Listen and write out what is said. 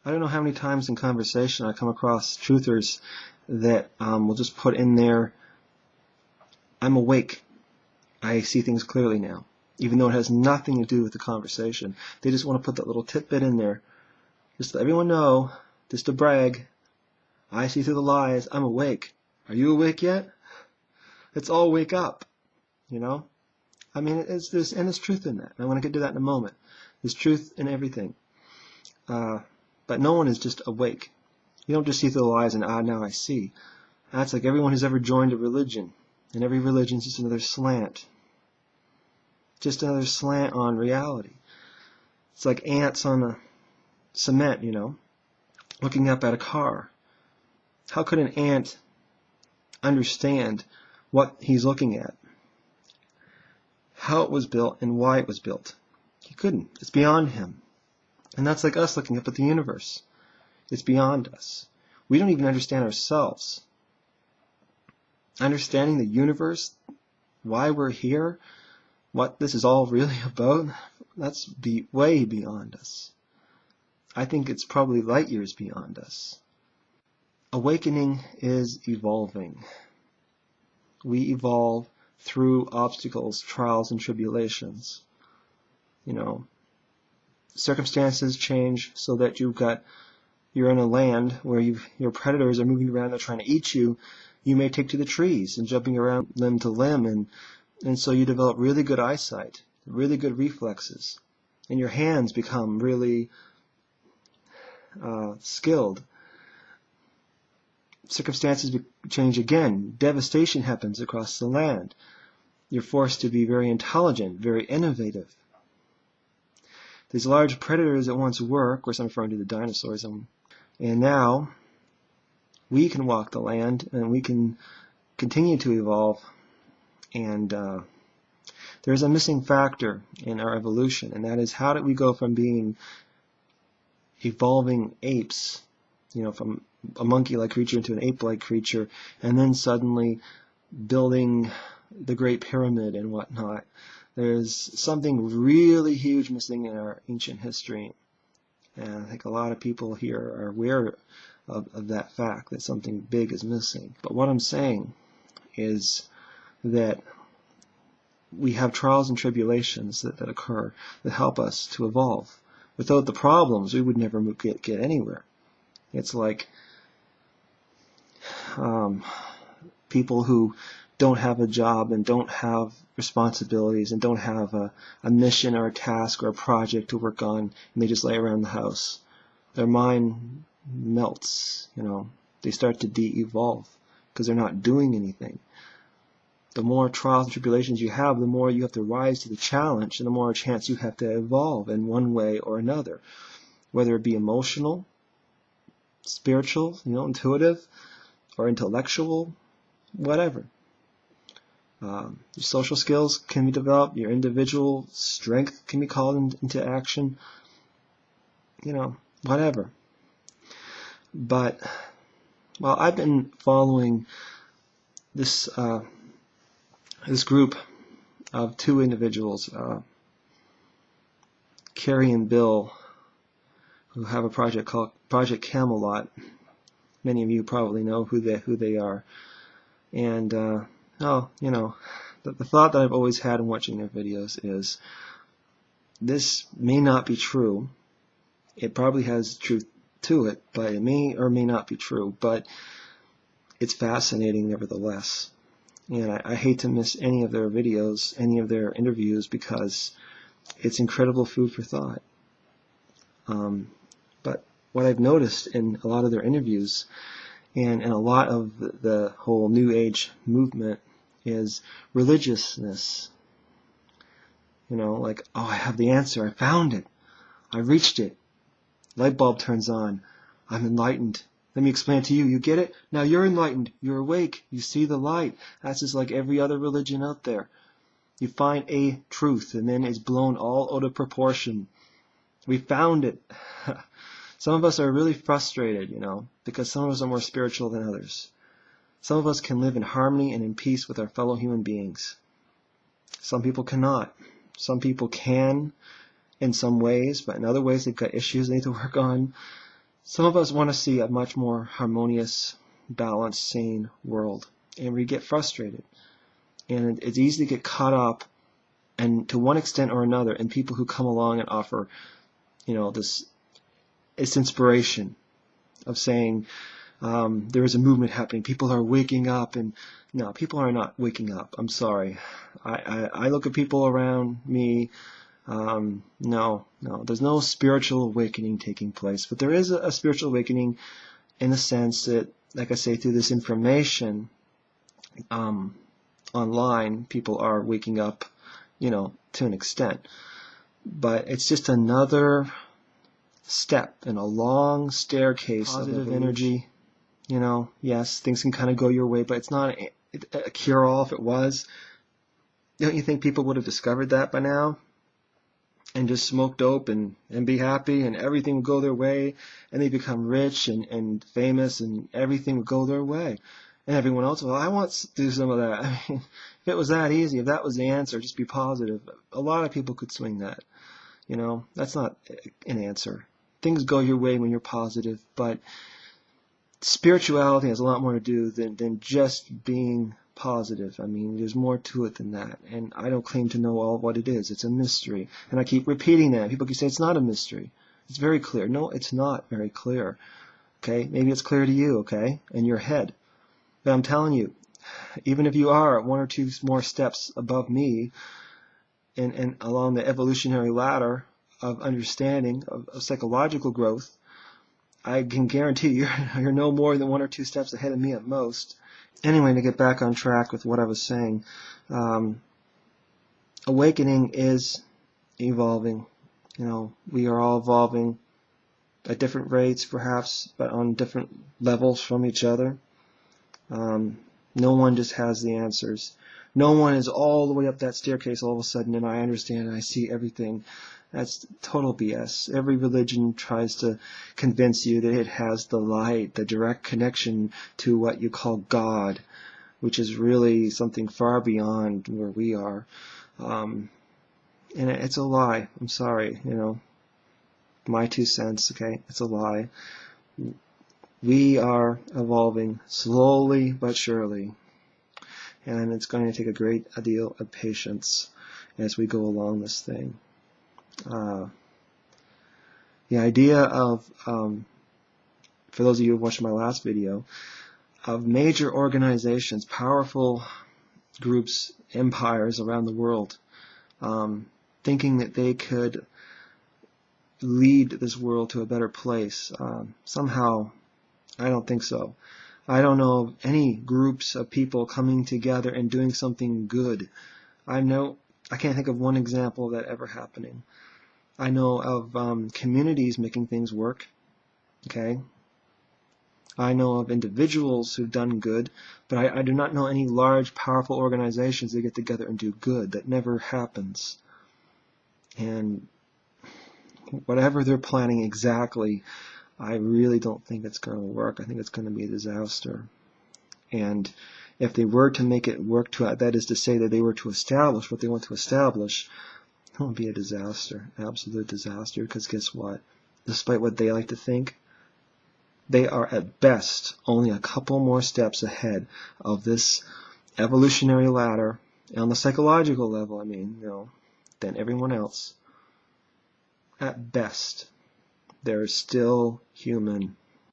I don't know how many times in conversation I come across truthers that will just put in there, I'm awake. I see things clearly now. Even though it has nothing to do with the conversation. They just want to put that little tidbit in there. Just to let everyone know, just to brag, I see through the lies, I'm awake. Are you awake yet? Let's all wake up, you know? I mean, there's truth in that. I want to get to that in a moment. There's truth in everything. But no one is just awake. You don't just see through the lies and, now I see. That's like everyone who's ever joined a religion. And every religion is just another slant. Just another slant on reality. It's like ants on the cement, looking up at a car. How could an ant understand what he's looking at? How it was built and why it was built? He couldn't. It's beyond him. And that's like us looking up at the universe. It's beyond us. We don't even understand ourselves. Understanding the universe, why we're here, what this is all really about, that's way beyond us. I think it's probably light years beyond us. Awakening is evolving. We evolve through obstacles, trials, and tribulations. Circumstances change so that you're in a land where your predators are moving around, they're trying to eat you. You may take to the trees and jumping around limb to limb, and so you develop really good eyesight, really good reflexes, and your hands become really skilled. Circumstances change again. Devastation happens across the land. You're forced to be very intelligent, very innovative. These large predators that once were, of course I'm referring to the dinosaurs, and now we can walk the land and we can continue to evolve. And there's a missing factor in our evolution, and that is, how did we go from being evolving apes, from a monkey-like creature into an ape-like creature, and then suddenly building the Great Pyramid and whatnot. There's something really huge missing in our ancient history. And I think a lot of people here are aware of that fact, that something big is missing. But what I'm saying is that we have trials and tribulations that occur that help us to evolve. Without the problems, we would never get anywhere. It's like people who don't have a job and don't have responsibilities and don't have a mission or a task or a project to work on, and they just lay around the house. Their mind melts, They start to de-evolve because they're not doing anything. The more trials and tribulations you have, the more you have to rise to the challenge, and the more chance you have to evolve in one way or another, whether it be emotional, spiritual, intuitive, or intellectual, whatever. Your social skills can be developed, your individual strength can be called into action, whatever. But, I've been following this group of two individuals, Carrie and Bill, who have a project called Project Camelot. Many of you probably know who they are. And, the thought that I've always had in watching their videos is, this may not be true. It probably has truth to it, but it may or may not be true. But it's fascinating nevertheless. And I hate to miss any of their videos, any of their interviews, because it's incredible food for thought. But what I've noticed in a lot of their interviews and a lot of the whole New Age movement is religiousness. Like, oh, I have the answer. I found it. I reached it. Light bulb turns on. I'm enlightened. Let me explain it to you. You get it? Now you're enlightened. You're awake. You see the light. That's just like every other religion out there. You find a truth, and then it's blown all out of proportion. We found it. Some of us are really frustrated, because some of us are more spiritual than others. Some of us can live in harmony and in peace with our fellow human beings. Some people cannot. Some people can in some ways, but in other ways they've got issues they need to work on. Some of us want to see a much more harmonious, balanced, sane world, and we get frustrated. And it's easy to get caught up, and to one extent or another, in people who come along and offer, this inspiration of saying there is a movement happening. People are waking up, and no, people are not waking up. I'm sorry. I look at people around me. No, there's no spiritual awakening taking place, but there is a spiritual awakening in the sense that, like I say, through this information online, people are waking up, to an extent. But it's just another step in a long staircase of energy. Yes, things can kind of go your way, but it's not a cure-all. If it was, don't you think people would have discovered that by now? And just smoke dope and be happy, and everything would go their way, and they become rich and famous, and everything would go their way. And everyone else, well, I want to do some of that. I mean, if it was that easy, if that was the answer, just be positive. A lot of people could swing that. That's not an answer. Things go your way when you're positive, but spirituality has a lot more to do than just being positive. I mean, there's more to it than that, and I don't claim to know all what it is. It's a mystery, and I keep repeating that. People keep saying it's not a mystery. It's very clear. No, it's not very clear. Okay, maybe it's clear to you, okay, in your head. But I'm telling you, even if you are one or two more steps above me and along the evolutionary ladder of understanding of psychological growth, I can guarantee you're no more than one or two steps ahead of me at most. Anyway, to get back on track with what I was saying, awakening is evolving. We are all evolving at different rates, perhaps, but on different levels from each other. No one just has the answers. No one is all the way up that staircase all of a sudden, and I understand and I see everything. That's total BS. Every religion tries to convince you that it has the light, the direct connection to what you call God, which is really something far beyond where we are. And it's a lie. I'm sorry, my 2 cents, okay? It's a lie. We are evolving slowly but surely, and it's going to take a great deal of patience as we go along this thing. The idea of, for those of you who watched my last video, of major organizations, powerful groups, empires around the world, thinking that they could lead this world to a better place, somehow, I don't think so. I don't know of any groups of people coming together and doing something good. I can't think of one example of that ever happening. I know of communities making things work. Okay. I know of individuals who've done good, but I do not know any large, powerful organizations that get together and do good. That never happens. And whatever they're planning exactly, I really don't think it's going to work. I think it's going to be a disaster. And if they were to make it work, that is to say that they were to establish what they want to establish, it would be a disaster, absolute disaster, because guess what? Despite what they like to think, they are at best only a couple more steps ahead of this evolutionary ladder, on the psychological level, than everyone else. At best, they're still human.